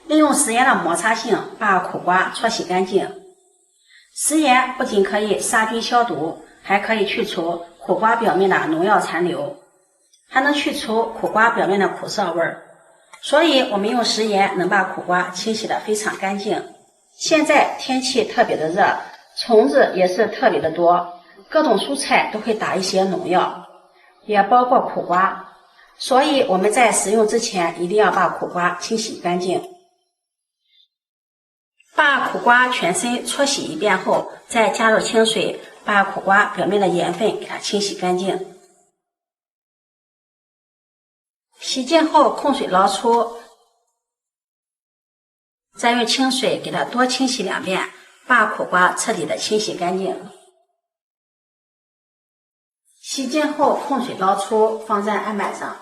利用食盐的摩擦性把苦瓜搓洗干净。食盐不仅可以杀菌消毒，还可以去除苦瓜表面的农药残留，还能去除苦瓜表面的苦涩味儿。所以我们用食盐能把苦瓜清洗得非常干净。现在天气特别的热，虫子也是特别的多，各种蔬菜都会打一些农药，也包括苦瓜。所以我们在食用之前一定要把苦瓜清洗干净。把苦瓜全身搓洗一遍后，再加入清水，把苦瓜表面的盐分给它清洗干净。洗净后控水捞出，再用清水给它多清洗2遍，把苦瓜彻底的清洗干净。洗净后控水捞出，放在案板上。